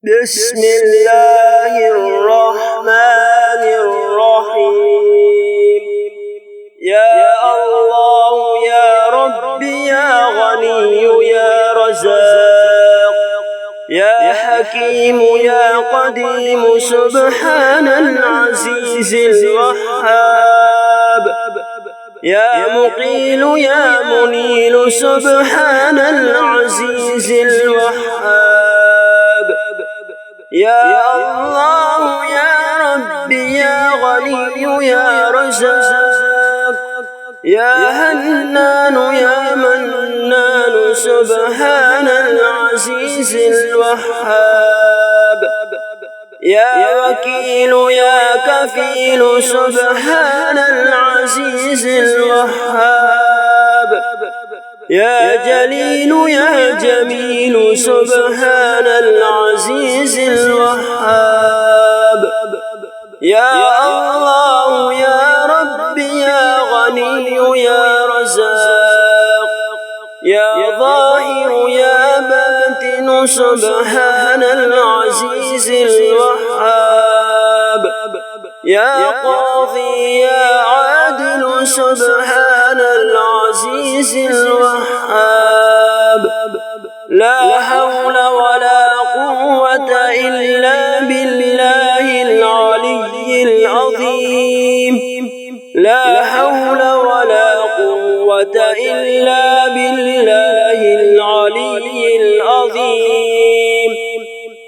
بسم الله الرحمن الرحيم. يا الله يا ربي يا غني يا رزاق يا حكيم يا قديم سبحان العزيز الوهاب. يا مقيل يا منيل سبحان العزيز الوهاب. يا الله يا ربي يا غني يا رزاق يا هنان يا منان سبحان العزيز الوهاب. يا وكيل يا كفيل سبحان العزيز الوهاب. يا جليل يا جميل سبحان العزيز الوهاب. يا الله يا ربي يا غني يا رزاق يا ظاهر يا باطن سبحان العزيز الوهاب. يا قاضي يا عادل سبحان العزيز الوهاب. لا حول ولا قوة إلا بالله العلي العظيم. لا حول ولا قوة إلا بالله العلي العظيم.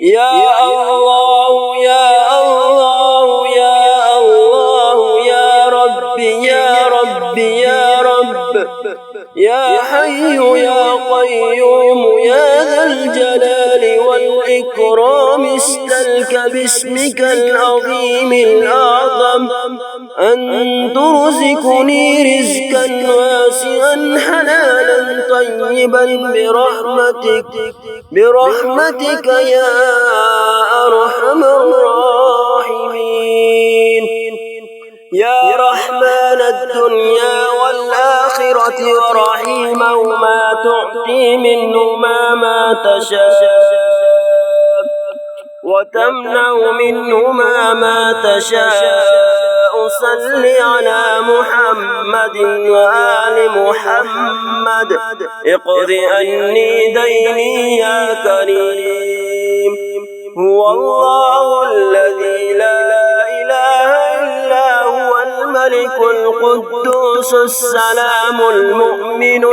يا الله يا الله يا الله يا ربي يا ربي يا رب يا حي يا قيوم يا ذا الجلال والإكرام. استلك باسمك العظيم الأعظم أن ترزقني رزقا واسعا حلالا طيبا برحمتك يا أرحم الراحمين. يا رحمن الدنيا والآخرة ورحيمهما تعطي منهما ما تشاء وتمنع منهما ما تشاء. صل على محمد وآل محمد. اقض عني ديني يا كريم. هو الله الذي لا إله إلا هو الملك القدوس السلام المؤمن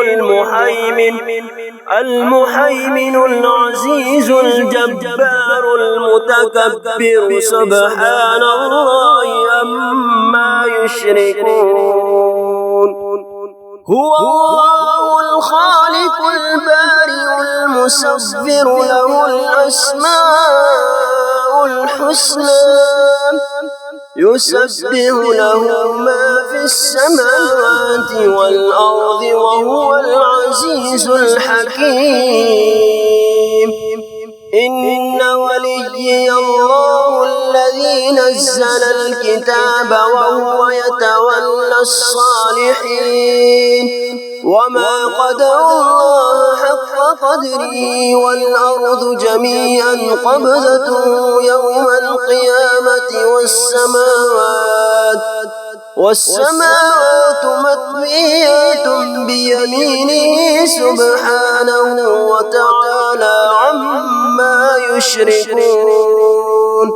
المهيمن العزيز الجبار المتكبر سبحان الله عما يشركون. هو الله الخالق البارئ المصور له الأسماء الحسنى يسبح له ما في السماوات والأرض وهو العزيز الحكيم. إن وليي الله الذي نزل الكتاب وهو يتولى الصالحين. وما قدر الله حق قدره والأرض جميعا قبضته يوم القيامة والسماوات مطويات بيمينه سبحانه وتعالى عما يشركون.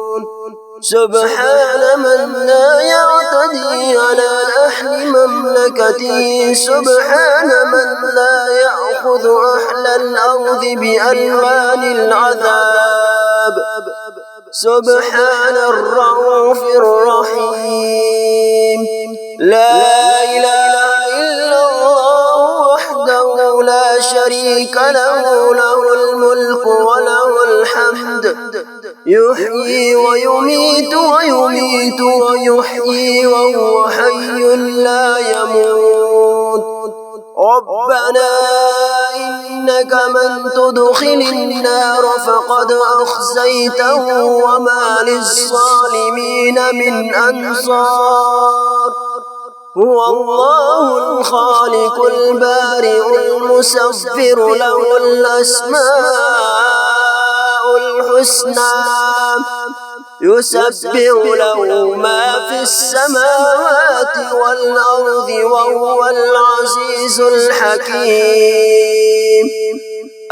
سبحان من لا يعتدي على أهل مملكته. سبحان من لا يأخذ أهل الأرض بألوان العذاب. سبحان الرؤوف الرحيم. لا إله إلا الله وحده لا شريك له. له الملك وله الحمد. يحيي ويميت ويميت ويحيي وهو حي لا يموت. ربنا إنك من تدخل النار فقد أخزيته وما للظالمين من أنصار. هو الله الخالق البارئ المصور له الأسماء الحسنى الحسنى يسبح له ما في السماوات والأرض وهو العزيز الحكيم.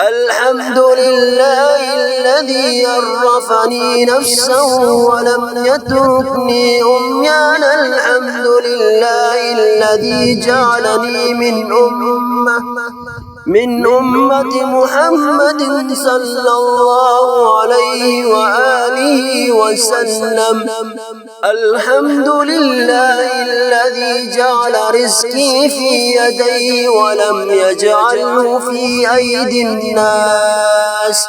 الحمد لله الذي عرفني نفسه ولم يتركني عميانا. الحمد لله الذي جعلني من أمة محمد صلى الله عليه وآله وسلم. الحمد لله الذي جعل رزقي في يديه ولم يجعله في أيدي الناس.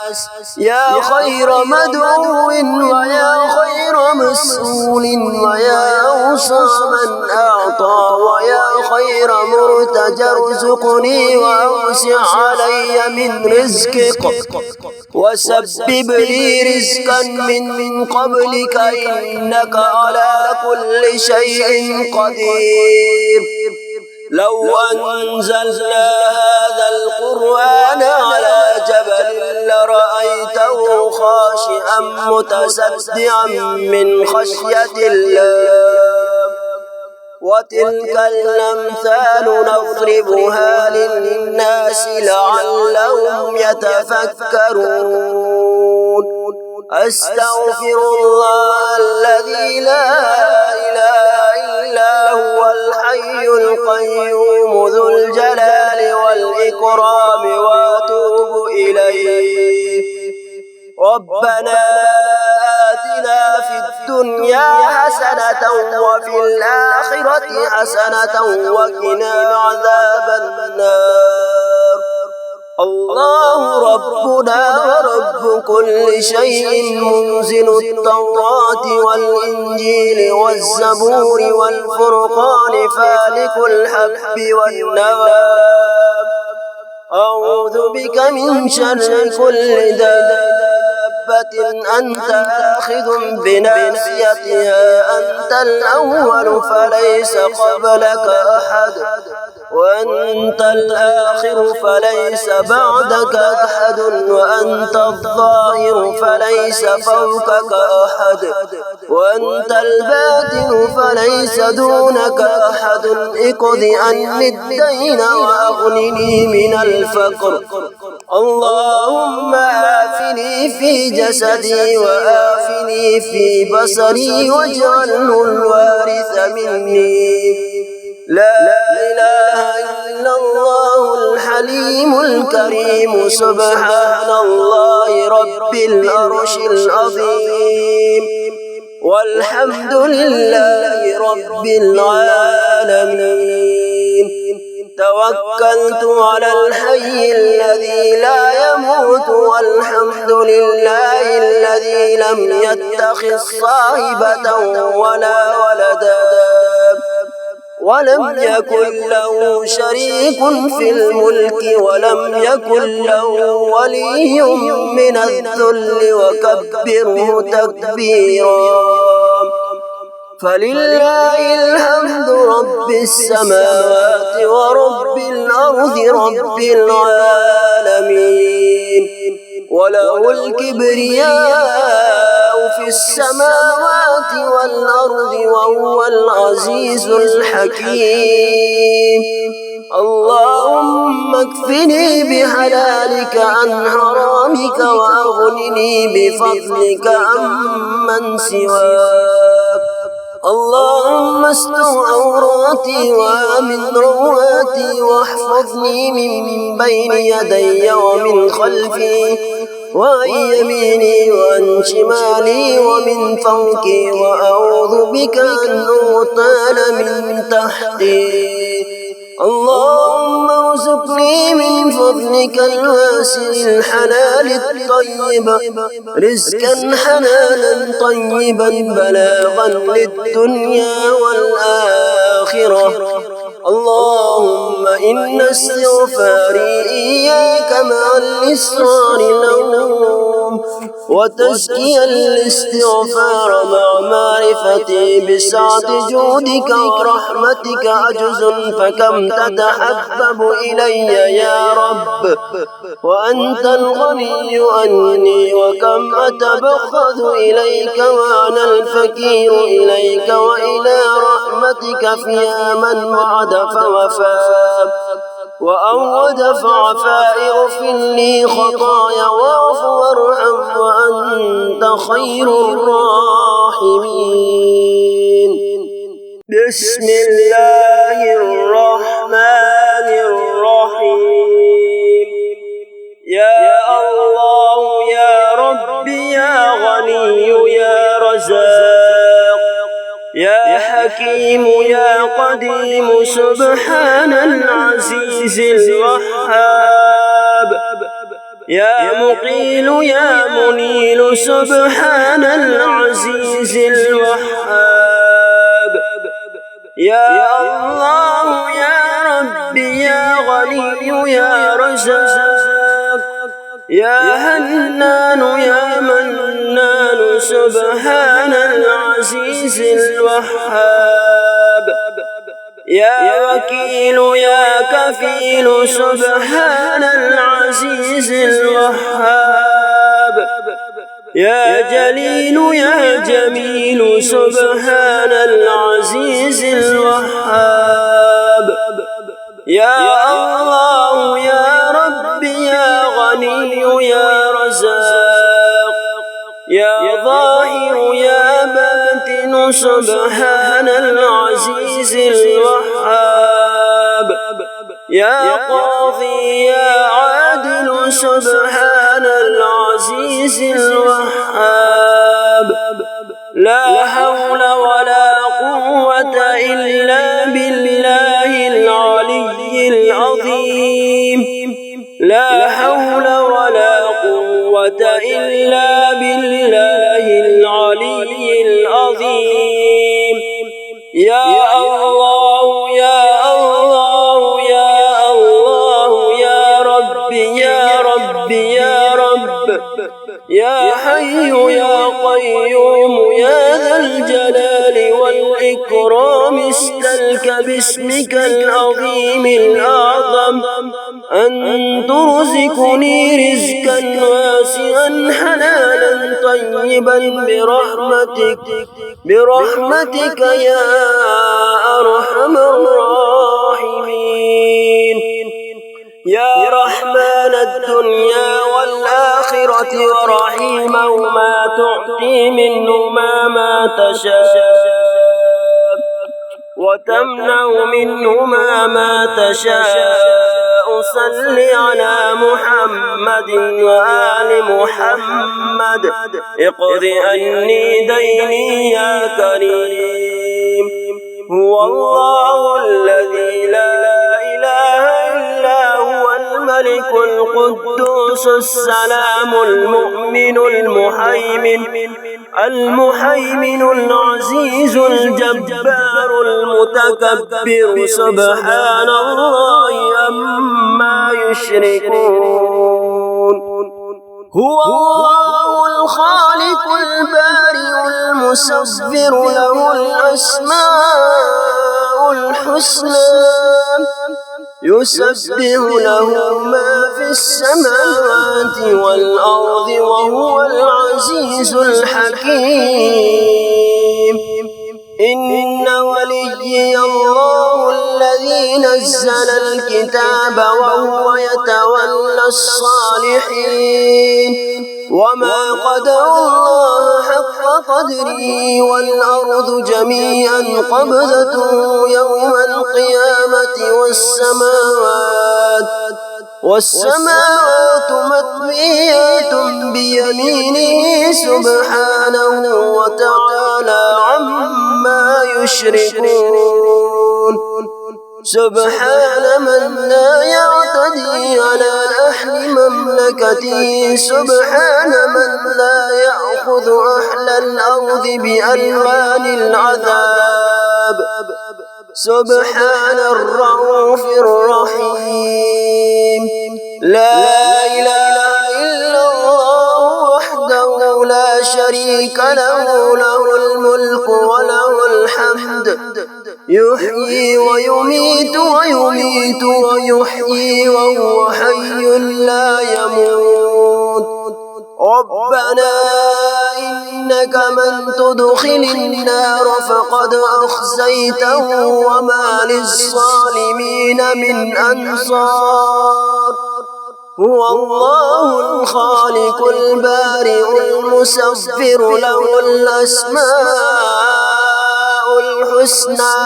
يا خير مدعو ويا خير مسؤول ويا أوصى من أعطى ويا خير مرتجى ارزقني وأوسع علي من رزقك وسبب لي رزقا من قبلك إنك على كل شيء قدير. لو أنزلنا هذا القرآن على جبل لرأيته خاشعا متصدعا من خشية الله. وتلك الأمثال نضربها للناس لعلهم يتفكرون. أستغفر الله الذي لا إله إلا هو الحي القيوم ذو الجلال والإكرام وأتوب إليه. ربنا آتنا في الدنيا حسنة وفي الآخرة حسنة وقنا عذاب النار. الله ربنا ورب كل شيء منزل التوراة والإنجيل والزبور والفرقان فالق الحب والنوى. أعوذ بك من شر كل دابة أنت آخذ بناصيتها. أنت الأول فليس قبلك أحد وأنت الآخر فليس بعدك أحد وأنت الظاهر فليس فوقك أحد وأنت الباطن فليس دونك أحد. اقض عني الدين وأغنني من الفقر. اللهم آفني في جسدي وآفني في بصري واجعله الوارث مني. لا إله إلا الله الحليم الكريم. سبحان الله رب العرش العظيم والحمد لله رب العالمين. توكلت على الحي الذي لا يموت والحمد لله الذي لم يتخذ صاحبة ولا ولدا ولم يكن له شريك في الملك ولم يكن له ولي من الذل وكبره تكبيرا. فلله الحمد رب السماوات ورب الأرض رب العالمين. وله الكبرياء في السماوات والأرض وهو العزيز الحكيم. اللهم اكفني بحلالك عن حرامك وأغنني بفضلك عمن سواك. اللهم استر عوراتي وآمن رواتي واحفظني من بين يدي ومن خلفي وعن يميني وعن شمالي ومن فوقي وأعوذ بك أن أغتال من تحتي. اللهم ارزقني من فضلك الواسع الحلال الطيب رزقا حلالا طيبا بلاغا للدنيا والآخرة. اللهم إن استغفاري إياك مع الإصرار اليوم وتزكي الاستغفار مع معرفتي بسعة جودك ورحمتك أجز فكم تتحبب إلي يا رب وأنت الغني عني وكم أتبخذ إليك وأنا الفقير إليك وإلى رحمتك فيها من وعد فوفى وأود فعفاء اغفر لي خطايا واعف وارحم وأنت خير الراحمين. بسم الله الرحمن الرحيم. يا الله يا ربي يا غني يا رزاق يا حكيم يا قديم سبحان العزيز الوهاب يا مقيل يا منيل سبحان العزيز الوهاب. يا الله يا ربي يا غني يا رزاق يا حنان يا منان سبحان العزيز الوهاب يا وكيل يا كفيل سبحان العزيز الوهاب يا جليل يا جميل سبحان العزيز الوهاب. يا الله يا ربي يا غني يا رزاق يا ظاهر يا باطن سبحان العزيز الوهاب يا قاضي يا عادل سبحان العزيز الوهاب. لا حول ولا قوة إلا بالله العلي العظيم. لا حول ولا قوة إلا بالله العلي العظيم. يا الله يا الله يا الله يا ربي يا ربي يا رب يا حي يا قيوم يا ذا الجلال والإكرام استلك باسمك العظيم الأعظم أن ترزقني رزقا واسعا حلالا طيبا برحمتك يا أرحم الراحمين. يا رحمن الدنيا والآخرة ورحيمهما تعطي منهما ما تشاء وتمنع منهما ما تشاء. صل على محمد وآل محمد اقض عني ديني يا كريم. هو الله الذي لا إله إلا هو الملك القدوس السلام المؤمن المهيمن العزيز الجبار المتكبر سبحان الله عما يشركون. هو الله الخالق البارئ المصور له الأسماء الحسنى يسبح له ما في السماوات والأرض وهو العزيز الحكيم. إن وليي الله الذي نزل الكتاب وهو يتولى الصالحين. وما قدر الله حق قدره والأرض جميعا قبضته يوم القيامة والسماوات مطويات بيمينه سبحانه وتعالى عما يشركون. سبحان من لا يعتدي على أهل مملكته. سبحان من لا يأخذ أهل الأرض بألوان العذاب. سبحان الرؤوف الرحيم. لا إله إلا الله وحده شريك له، له الملك وله الحمد، يحيي ويميت ويميت ويحيي وهو حي لا يموت. ربنا إنك من تدخل النار فقد أخزيته وما للظالمين من أنصار. هو الله الخالق البارئ المصور، له الأسماء الحسنى،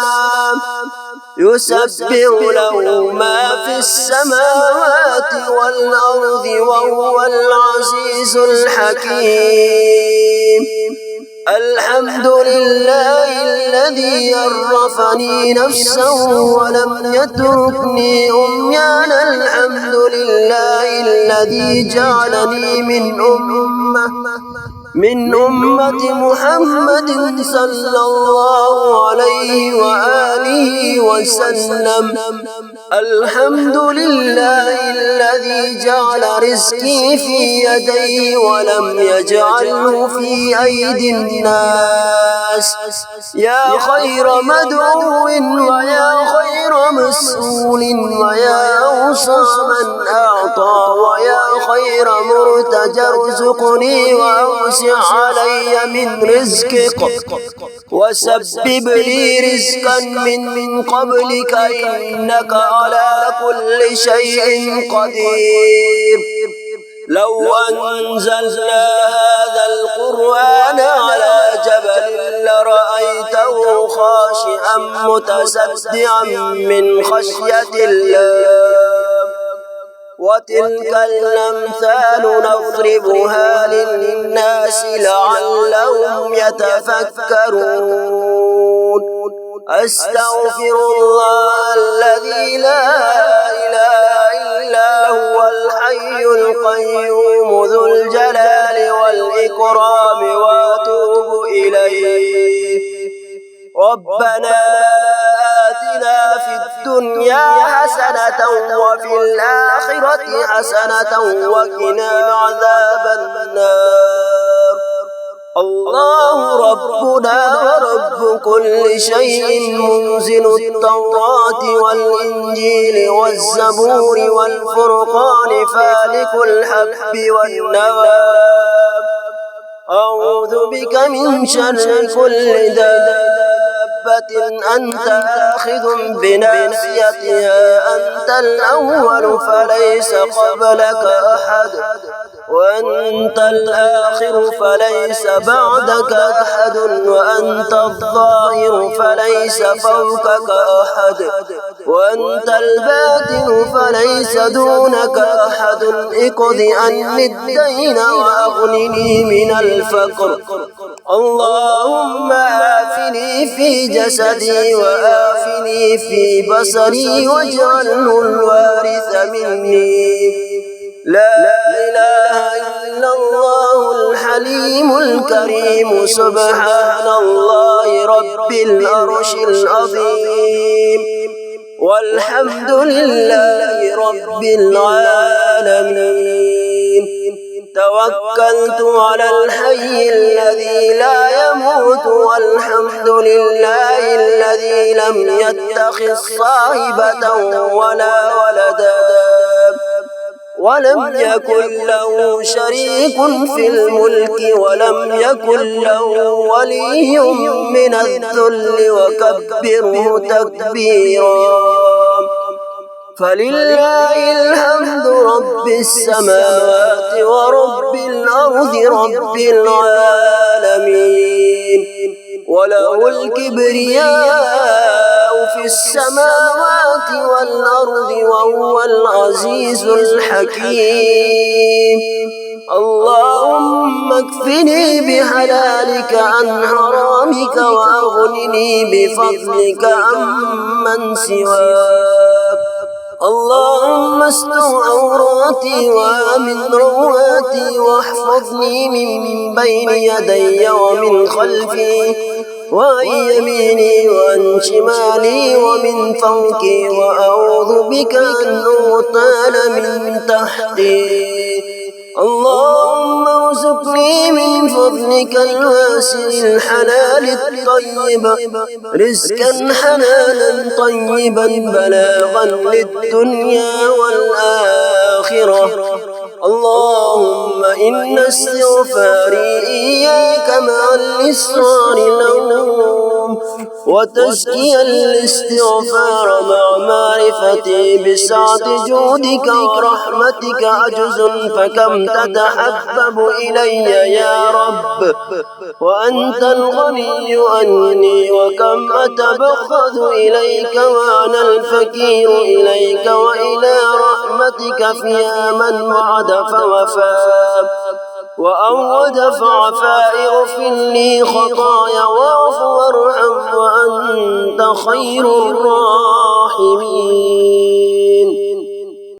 يسبح له ما في السماوات والأرض وهو العزيز الحكيم. الحمد لله الذي عرفني نفسه ولم يتركني عميانا. الحمد لله الذي جعلني من أمة محمد صلى الله عليه وآله وسلم. الحمد لله الذي جعل رزقي في يدي ولم يجعله في أيدي الناس. يا خير مدعو ويا خير مسؤول ويا أوصى من أعطى ويا خير مرتجى، ارزقني وأوسع علي من رزقك وسبب لي رزقا من قبلك، إنك على كل شيء قدير. لو أنزلنا هذا القرآن على جبل لرأيته خاشعا متصدعا من خشية الله. وتلك الأمثال نضربها للناس لعلهم يتفكرون. أستغفر الله الذي لا إله إلا هو الحي القيوم ذو الجلال والإكرام وأتوب إليه. ربنا آتنا في الدنيا حسنة وفي الآخرة حسنة وقنا عذاب النار. الله ربنا ورب كل شيء، منزل التوراة والإنجيل والزبور والفرقان، فالق الحب والنوى. أعوذ بك من شر كل دابة أنت آخذ بناصيتها. أنت الأول فليس قبلك أحد، وأنت الآخر فليس بعدك أحد، وأنت الظاهر فليس فوقك أحد، وأنت الباطن فليس دونك أحد. اقض عني الدين وأغنني من الفقر. اللهم آفني في جسدي وآفني في بصري واجعله الوارث مني. لا إله إلا الله الحليم الكريم. سبحان الله رب العرش العظيم، والحمد لله رب العالمين. توكلت على الحي الذي لا يموت، والحمد لله الذي لم يتخذ صاحبة ولا ولدا، ولم يكن له شريك في الملك، ولم يكن له ولي من الذل، وكبره تكبيرا. فلله الحمد رب السماوات ورب الأرض رب العالمين. وله الكبرياء في السماوات والأرض وهو العزيز الحكيم. اللهم اكفني بحلالك عن حرامك وأغنني بفضلك عمن سواك. اللهم استر عوراتي وآمن رواتي، واحفظني من بين يدي ومن خلفي وعن يميني وعن شمالي ومن فوقي، وأعوذ بك أن أغتال من تحتي. اللهم وارزقني من فضلك الواسع الحلال الطيب رزقا حلالا طيبا بلاغا للدنيا والآخرة. اللهم إن استغفاري إياك مع الإصرار لهم وتزكي الاستغفار مع معرفتي بسعة جودك ورحمتك عجز فكم تتحبب إلي يا رب وأنت الغني عني وكم أتبخذ إليك وأنا الفقير إليك وإلى رحمتك فيها من وعد فوفى وأود فعفا اغفر لي خطايا واعف وارحم وأنت خير الراحمين.